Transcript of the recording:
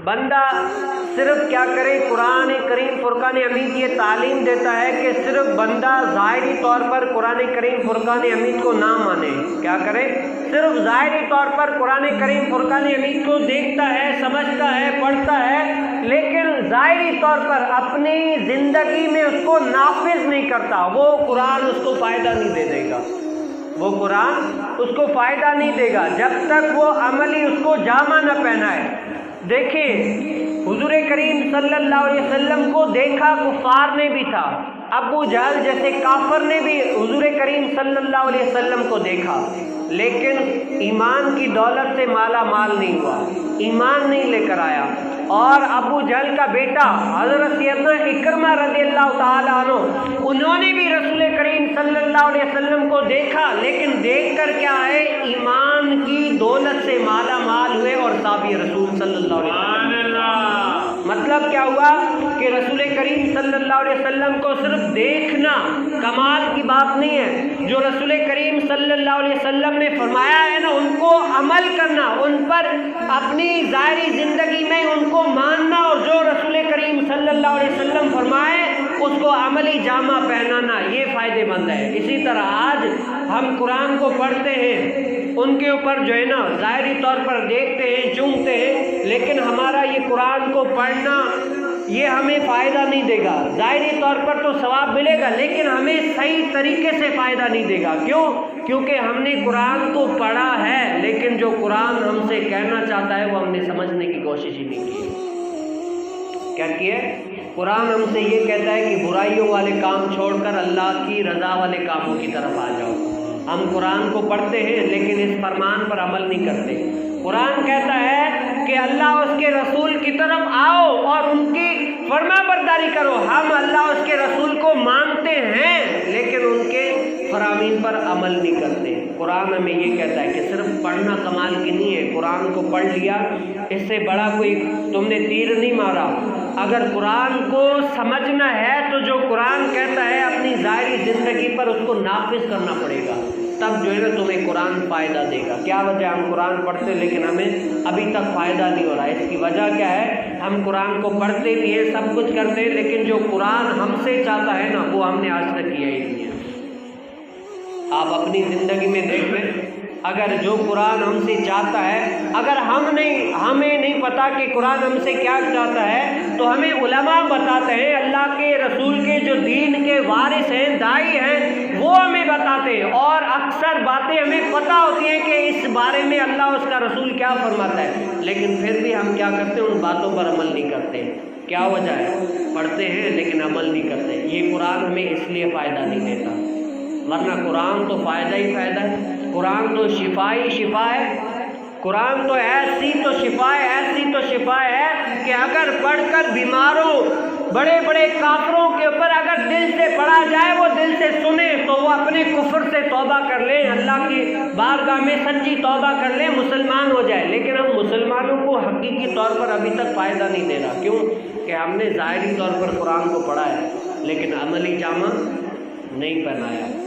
بندہ صرف کیا کرے، قرآن کریم فرقان حمید یہ تعلیم دیتا ہے کہ صرف بندہ ظاہری طور پر قرآن کریم فرقان حمید کو نہ مانے، کیا کرے، صرف ظاہری طور پر قرآن کریم فرقان حمید کو دیکھتا ہے، سمجھتا ہے، پڑھتا ہے، لیکن ظاہری طور پر اپنی زندگی میں اس کو نافذ نہیں کرتا، وہ قرآن اس کو فائدہ نہیں دے گا، وہ قرآن اس کو فائدہ نہیں دے گا جب تک وہ عملی اس کو جامہ نہ پہنائے۔ دیکھیں حضور کریم صلی اللہ علیہ وسلم کو دیکھا کفار نے بھی تھا، ابو جہل جیسے کافر نے بھی حضور کریم صلی اللہ علیہ وسلم کو دیکھا، لیکن ایمان کی دولت سے مالا مال نہیں ہوا، ایمان نہیں لے کر آیا۔ اور ابو جہل کا بیٹا حضرت سیدنا اکرمہ رضی اللہ تعالیٰ عنہ، انہوں نے بھی رسول کریم صلی اللہ علیہ وسلم کو دیکھا، لیکن دیکھ کر کیا ہے، ایمان کی دولت سے مالا مال ہوئے اور صحابی رسول صلی اللہ علیہ وسلم۔ مطلب کیا ہوا کہ رسول کریم صلی اللہ علیہ وسلم کو صرف دیکھنا کمال کی بات نہیں ہے، جو رسول کریم صلی اللہ علیہ وسلم نے فرمایا ہے نا، ان کو عمل کرنا، ان پر اپنی ظاہری زندگی میں ان کو ماننا، اور جو رسول کریم صلی اللہ علیہ وسلم فرمائے اس کو عملی جامہ پہنانا، یہ فائدے مند ہے۔ اسی طرح آج ہم قرآن کو پڑھتے ہیں، ان کے اوپر جو ہے نا ظاہری طور پر دیکھتے ہیں، چونگتے ہیں، لیکن ہمارا یہ قرآن کو پڑھنا یہ ہمیں فائدہ نہیں دے گا۔ ظاہری طور پر تو ثواب ملے گا، لیکن ہمیں صحیح طریقے سے فائدہ نہیں دے گا۔ کیوں؟ کیونکہ ہم نے قرآن کو پڑھا ہے، لیکن جو قرآن ہم سے کہنا چاہتا ہے وہ ہم نے سمجھنے کی کوشش ہی نہیں کی۔ کیا کیا ہے؟ قرآن ہم سے یہ کہتا ہے کہ برائیوں والے کام چھوڑ کر اللہ کی رضا والے کاموں کی طرف آ جاؤ۔ ہم قرآن کو پڑھتے ہیں لیکن اس فرمان پر عمل نہیں کرتے۔ قرآن کہتا ہے کہ اللہ اس کے رسول کی طرف آؤ اور ان کی فرما برداری کرو۔ ہم اللہ اس کے رسول کو مانتے ہیں لیکن ان کے فرامین پر عمل نہیں کرتے۔ قرآن ہمیں یہ کہتا ہے کہ صرف پڑھنا کمال کی نہیں ہے، قرآن کو پڑھ لیا اس سے بڑا کوئی تم نے تیر نہیں مارا۔ اگر قرآن کو سمجھنا ہے تو جو قرآن کہتا ہے اپنی ظاہری زندگی پر اس کو نافذ کرنا پڑے گا، تب جو ہے نا تمہیں قرآن فائدہ دے گا۔ کیا وجہ؟ ہم قرآن پڑھتے لیکن ہمیں ابھی تک فائدہ نہیں ہو رہا ہے۔ اس کی وجہ کیا ہے؟ ہم قرآن کو پڑھتے بھی ہیں، سب کچھ کرتے ہیں، لیکن جو قرآن ہم سے چاہتا ہے نا وہ ہم نے آج تک کیا ہی نہیں ہے۔ آپ اپنی زندگی میں دیکھ لیں، اگر جو قرآن ہم سے چاہتا ہے، اگر ہمیں نہیں پتا کہ قرآن ہم سے کیا چاہتا ہے، تو ہمیں علماء بتاتے ہیں، اللہ کے رسول کے جو دین کے وارث ہیں، داعی ہیں، وہ ہمیں بتاتے ہیں، اور اکثر باتیں ہمیں پتہ ہوتی ہیں کہ اس بارے میں اللہ اس کا رسول کیا فرماتا ہے، لیکن پھر بھی ہم کیا کرتے ہیں؟ ان باتوں پر عمل نہیں کرتے۔ کیا وجہ ہے؟ پڑھتے ہیں لیکن عمل نہیں کرتے۔ یہ قرآن ہمیں اس لیے فائدہ نہیں دیتا، ورنہ قرآن تو فائدہ ہی فائدہ ہے۔ قرآن تو شفا ہی شفا ہے۔ قرآن تو ایسی تو شفا ہے، ایسی تو شفا ہے کہ اگر پڑھ کر بیماروں، بڑے بڑے کافروں کے اوپر اگر دل سے پڑھا جائے، وہ دل سے سنے تو وہ اپنے کفر سے توبہ کر لیں، اللہ کی بارگاہ میں سچی توبہ کر لیں، مسلمان ہو جائے۔ لیکن ہم مسلمانوں کو حقیقی طور پر ابھی تک فائدہ نہیں دے رہا۔ کیوں؟ کہ ہم نے ظاہری طور پر قرآن کو پڑھا ہے لیکن عملی جامہ نہیں پہنایا۔